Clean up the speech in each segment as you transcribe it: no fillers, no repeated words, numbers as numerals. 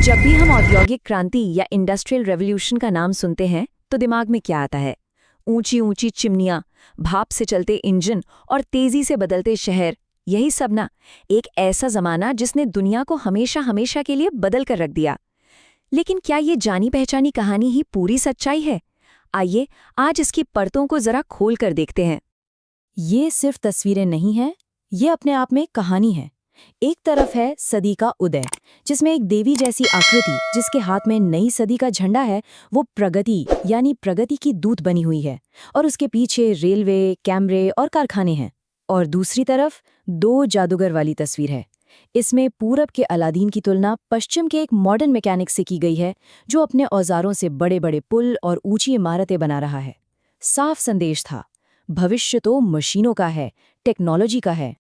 जब भी हम औद्योगिक क्रांति या इंडस्ट्रियल रेवोल्यूशन का नाम सुनते हैं तो दिमाग में क्या आता है? ऊंची ऊंची चिमनियां, भाप से चलते इंजन और तेजी से बदलते शहर, यही सब ना। एक ऐसा जमाना जिसने दुनिया को हमेशा हमेशा के लिए बदल कर रख दिया। लेकिन क्या ये जानी पहचानी कहानी ही पूरी सच्चाई है? आइए आज इसकी परतों को जरा खोल कर देखते हैं। ये सिर्फ तस्वीरें नहीं हैं, ये अपने आप में कहानी है। एक तरफ है सदी का उदय, जिसमें एक देवी जैसी आकृति जिसके हाथ में नई सदी का झंडा है, वो प्रगति यानी प्रगति की दूत बनी हुई है, और उसके पीछे रेलवे, कैमरे और कारखाने हैं। और दूसरी तरफ दो जादूगर वाली तस्वीर है। इसमें पूरब के अलादीन की तुलना पश्चिम के एक मॉडर्न मैकेनिक से की गई है, जो अपने औजारों से बड़े बड़े पुल और ऊंची इमारतें बना रहा है। साफ संदेश था, भविष्य तो मशीनों का है, टेक्नोलॉजी का है।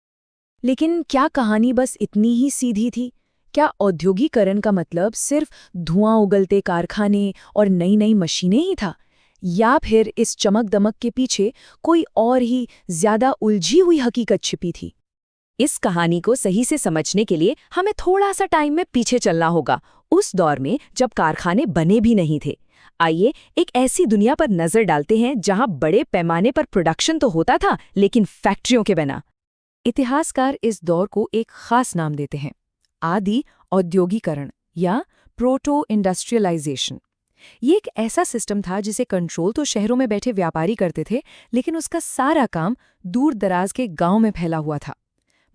लेकिन क्या कहानी बस इतनी ही सीधी थी? क्या औद्योगिकरण का मतलब सिर्फ धुआं उगलते कारखाने और नई नई मशीनें ही था? या फिर इस चमक दमक के पीछे कोई और ही ज्यादा उलझी हुई हकीकत छिपी थी? इस कहानी को सही से समझने के लिए हमें थोड़ा सा टाइम में पीछे चलना होगा, उस दौर में जब कारखाने बने भी नहीं थे। आइए एक ऐसी दुनिया पर नजर डालते हैं जहां बड़े पैमाने पर प्रोडक्शन तो होता था, लेकिन फैक्ट्रियों के बिना। इतिहासकार इस दौर को एक खास नाम देते हैं, आदि औद्योगिकरण या प्रोटो इंडस्ट्रियलाइजेशन। ये एक ऐसा सिस्टम था जिसे कंट्रोल तो शहरों में बैठे व्यापारी करते थे, लेकिन उसका सारा काम दूर दराज के गांव में फैला हुआ था।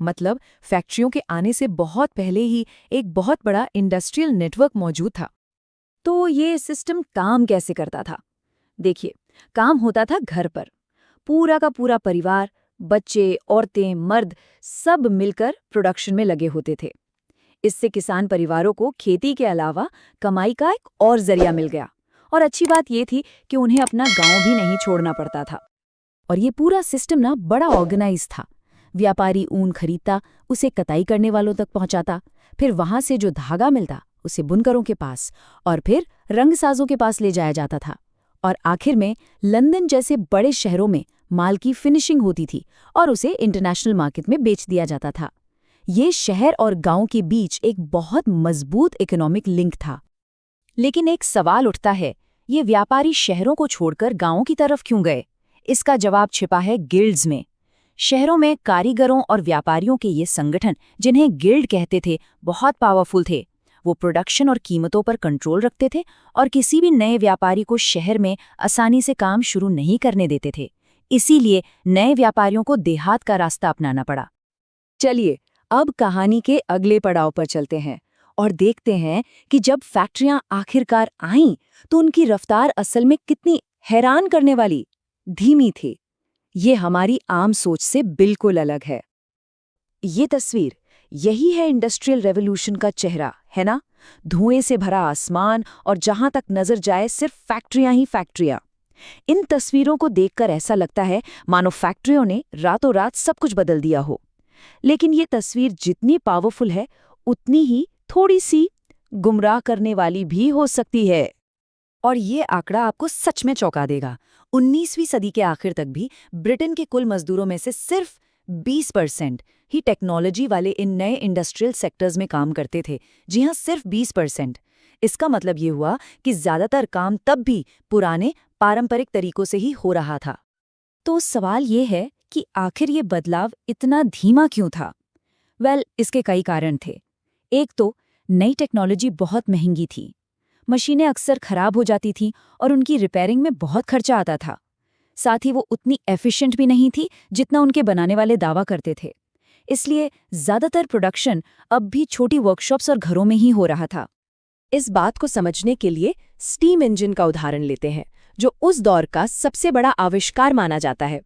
मतलब फैक्ट्रियों के आने से बहुत पहले ही एक बहुत बड़ा इंडस्ट्रियल नेटवर्क मौजूद था। तो ये सिस्टम काम कैसे करता था? देखिए, काम होता था घर पर। पूरा का पूरा परिवार, बच्चे, औरतें, मर्द सब मिलकर प्रोडक्शन में लगे होते थे। इससे किसान परिवारों को खेती के अलावा कमाई का एक और जरिया मिल गया। और अच्छी बात ये थी कि उन्हें अपना गांव भी नहीं छोड़ना पड़ता था। और ये पूरा सिस्टम ना बड़ा ऑर्गेनाइज था। व्यापारी ऊन खरीदता, उसे कताई करने वालों तक पहुंचाता, फिर वहां से जो धागा मिलता उसे बुनकरों के पास, और फिर रंगसाजों के पास ले जाया जाता था। और आखिर में लंदन जैसे बड़े शहरों में माल की फिनिशिंग होती थी और उसे इंटरनेशनल मार्केट में बेच दिया जाता था। ये शहर और गांव के बीच एक बहुत मजबूत इकोनॉमिक लिंक था। लेकिन एक सवाल उठता है, ये व्यापारी शहरों को छोड़कर गांवों की तरफ क्यों गए? इसका जवाब छिपा है गिल्ड्स में। शहरों में कारीगरों और व्यापारियों के ये संगठन, जिन्हें गिल्ड कहते थे, बहुत पावरफुल थे। वो प्रोडक्शन और कीमतों पर कंट्रोल रखते थे और किसी भी नए व्यापारी को शहर में आसानी से काम शुरू नहीं करने देते थे। इसीलिए नए व्यापारियों को देहात का रास्ता अपनाना पड़ा। चलिए अब कहानी के अगले पड़ाव पर चलते हैं और देखते हैं कि जब फैक्ट्रियां आखिरकार आईं तो उनकी रफ्तार असल में कितनी हैरान करने वाली धीमी थी। ये हमारी आम सोच से बिल्कुल अलग है। ये तस्वीर, यही है इंडस्ट्रियल रेवोल्यूशन का चेहरा, है ना? धुएं से भरा आसमान और जहां तक नजर जाए सिर्फ फैक्ट्रियां ही फैक्ट्रियां। इन तस्वीरों को देखकर ऐसा लगता है मानो फैक्ट्रियों ने रातों रात सब कुछ बदल दिया हो। लेकिन ये तस्वीर जितनी पावरफुल है, उतनी ही थोड़ी सी गुमराह करने वाली भी हो सकती है। और ये आंकड़ा आपको सच में चौंका देगा। 19वीं सदी के आखिर तक भी ब्रिटेन के कुल मजदूरों में से सिर्फ 20% ही टेक्नोलॉजी वाले इन नए इंडस्ट्रियल सेक्टर्स में काम करते थे। जी हाँ, सिर्फ 20%। इसका मतलब ये हुआ कि ज्यादातर काम तब भी पुराने पारंपरिक तरीकों से ही हो रहा था। तो सवाल ये है कि आखिर ये बदलाव इतना धीमा क्यों था? इसके कई कारण थे। एक तो नई टेक्नोलॉजी बहुत महंगी थी। मशीनें अक्सर खराब हो जाती थीं और उनकी रिपेयरिंग में बहुत खर्चा आता था। साथ ही वो उतनी एफिशिएंट भी नहीं थी जितना उनके बनाने वाले दावा करते थे। इसलिए ज्यादातर प्रोडक्शन अब भी छोटी वर्कशॉप्स और घरों में ही हो रहा था। इस बात को समझने के लिए स्टीम इंजन का उदाहरण लेते हैं, जो उस दौर का सबसे बड़ा आविष्कार माना जाता है।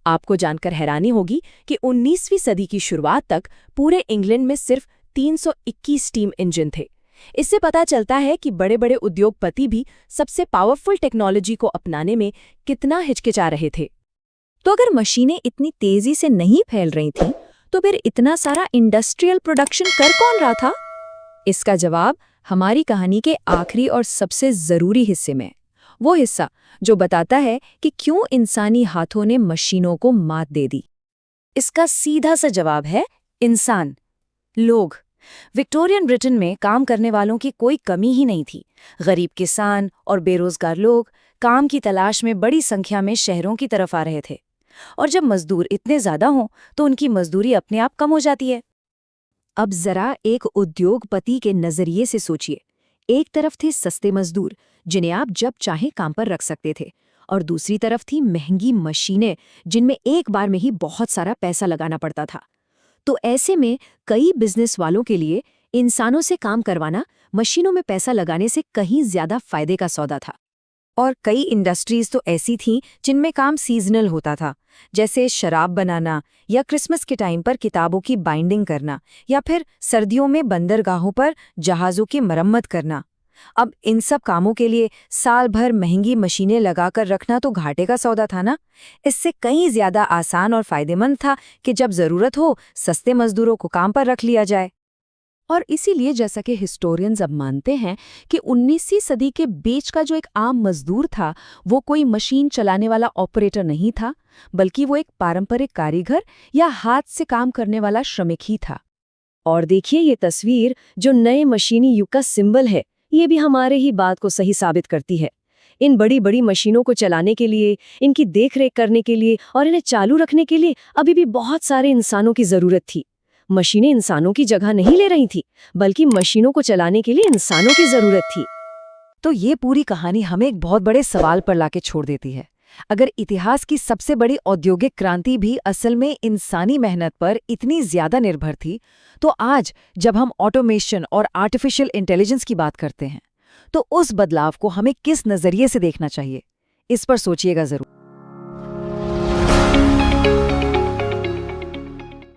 आपको जानकर हैरानी होगी कि 19वीं सदी की शुरुआत तक पूरे इंग्लैंड में सिर्फ 321 स्टीम इंजन थे। इससे पता चलता है कि बड़े बड़े उद्योगपति भी सबसे पावरफुल टेक्नोलॉजी को अपनाने में कितना हिचकिचा रहे थे। तो अगर मशीनें इतनी तेजी से नहीं फैल रही थीं, तो फिर इतना सारा इंडस्ट्रियल प्रोडक्शन कर कौन रहा था? इसका जवाब हमारी कहानी के आखिरी और सबसे जरूरी हिस्से में, वो हिस्सा जो बताता है कि क्यों इंसानी हाथों ने मशीनों को मात दे दी। इसका सीधा सा जवाब है इंसान, लोग। विक्टोरियन ब्रिटेन में काम करने वालों की कोई कमी ही नहीं थी। गरीब किसान और बेरोजगार लोग काम की तलाश में बड़ी संख्या में शहरों की तरफ आ रहे थे। और जब मजदूर इतने ज्यादा हों तो उनकी मजदूरी अपने आप कम हो जाती है। अब जरा एक उद्योगपति के नजरिए से सोचिए। एक तरफ थे सस्ते मजदूर जिन्हें आप जब चाहे काम पर रख सकते थे, और दूसरी तरफ थी महंगी मशीनें जिनमें एक बार में ही बहुत सारा पैसा लगाना पड़ता था। तो ऐसे में कई बिजनेस वालों के लिए इंसानों से काम करवाना मशीनों में पैसा लगाने से कहीं ज्यादा फायदे का सौदा था। और कई इंडस्ट्रीज तो ऐसी थीं जिनमें काम सीजनल होता था, जैसे शराब बनाना या क्रिसमस के टाइम पर किताबों की बाइंडिंग करना या फिर सर्दियों में बंदरगाहों पर जहाज़ों की मरम्मत करना। अब इन सब कामों के लिए साल भर महंगी मशीनें लगाकर रखना तो घाटे का सौदा था ना। इससे कहीं ज्यादा आसान और फायदेमंद था कि जब जरूरत हो सस्ते मजदूरों को काम पर रख लिया जाए। और इसीलिए जैसा कि हिस्टोरियंस अब मानते हैं कि 19वीं सदी के बीच का जो एक आम मजदूर था वो कोई मशीन चलाने वाला ऑपरेटर नहीं था, बल्कि वो एक पारंपरिक कारीगर या हाथ से काम करने वाला श्रमिक ही था। और देखिए ये तस्वीर जो नए मशीनी युग का सिंबल है, ये भी हमारे ही बात को सही साबित करती है। इन बड़ी बड़ी मशीनों को चलाने के लिए, इनकी देखरेख करने के लिए और इन्हें चालू रखने के लिए अभी भी बहुत सारे इंसानों की जरूरत थी। मशीनें इंसानों की जगह नहीं ले रही थी, बल्कि मशीनों को चलाने के लिए इंसानों की जरूरत थी। तो ये पूरी कहानी हमें एक बहुत बड़े सवाल पर लाके छोड़ देती है। अगर इतिहास की सबसे बड़ी औद्योगिक क्रांति भी असल में इंसानी मेहनत पर इतनी ज्यादा निर्भर थी, तो आज जब हम ऑटोमेशन और आर्टिफिशियल इंटेलिजेंस की बात करते हैं, तो उस बदलाव को हमें किस नजरिए से देखना चाहिए, इस पर सोचिएगा जरूर।